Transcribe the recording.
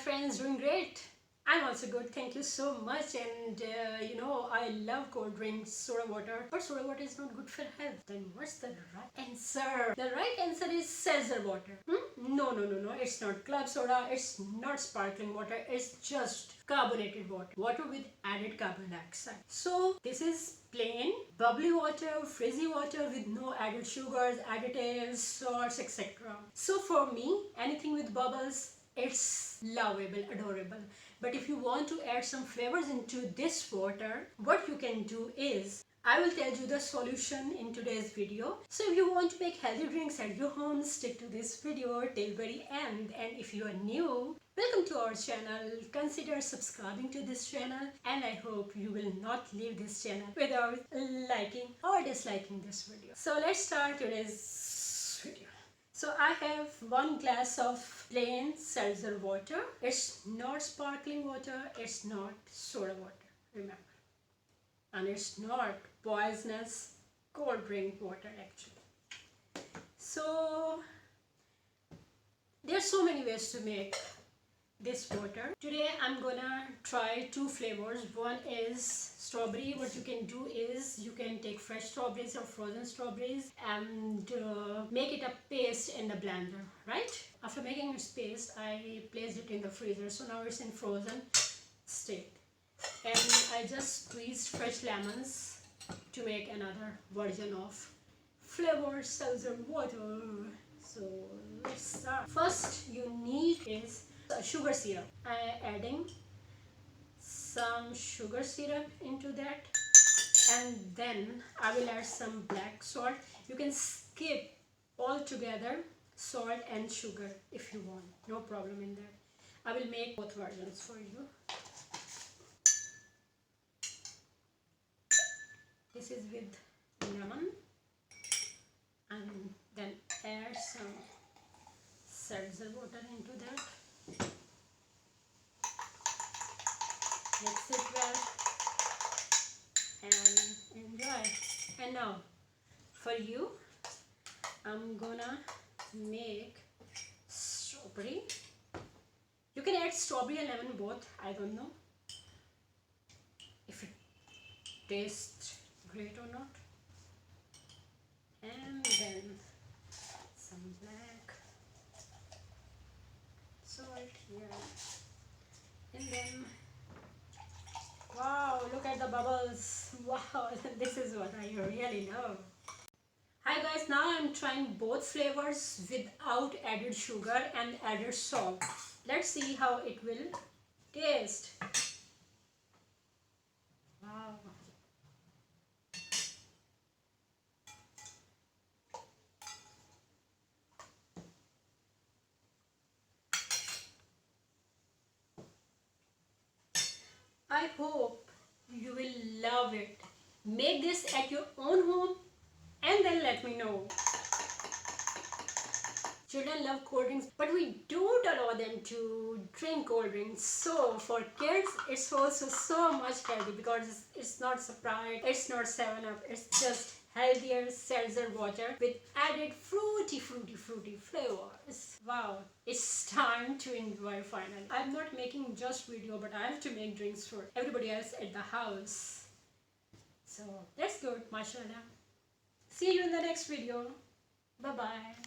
friends, doing great. I'm also good, thank you so much. And I love cold drinks, soda water, but soda water is not good for health. Then what's the right answer? The right answer is seltzer water. No, it's not club soda, it's not sparkling water, it's just carbonated water with added carbon dioxide. So this is plain bubbly water, frizzy water with no added sugars, additives, salts, etc. So for me, anything with bubbles, it's lovable, adorable. But if you want to add some flavors into this water, what you can do is, I will tell you the solution in today's video. So if you want to make healthy drinks at your home, stick to this video till very end. And if you are new, welcome to our channel. Consider subscribing to this channel, and I hope you will not leave this channel without liking or disliking this video. So let's start today's video. So I have 1 glass of plain seltzer water. It's not sparkling water, it's not soda water, remember. And it's not poisonous cold drink water actually. So there's so many ways to make this water. Today I'm gonna try 2 flavors. One is strawberry. What you can do is you can take fresh strawberries or frozen strawberries and make it a paste in the blender, right? After making its paste, I placed it in the freezer, so now it's in frozen state. And I just squeezed fresh lemons to make another version of flavored seltzer water. So let's start. First you need is sugar syrup. I am adding some sugar syrup into that, and then I will add some black salt. You can skip altogether salt and sugar if you want, no problem in that. I will make both versions for you. This is with lemon, and then add some seltzer water into that. Mix it well and enjoy. And now for you, I'm gonna make strawberry. You can add strawberry and lemon both, I don't know if it tastes great or not. And then some black salt here, and then wow, look at the bubbles. Wow, this is what I really love. Hi guys, now I'm trying both flavors without added sugar and added salt. Let's see how it will taste. Wow. I hope you will love it. Make this at your own home and then let me know. Children love cold drinks, but we don't allow them to drink cold drinks. So for kids, it's also so much healthy because it's not Sprite, it's not 7-Up, it's just healthier seltzer water with added fruity flavors. Wow, it's time to enjoy finally. I'm not making just video, but I have to make drinks for everybody else at the house. So that's good, mashallah. See you in the next video. Bye bye.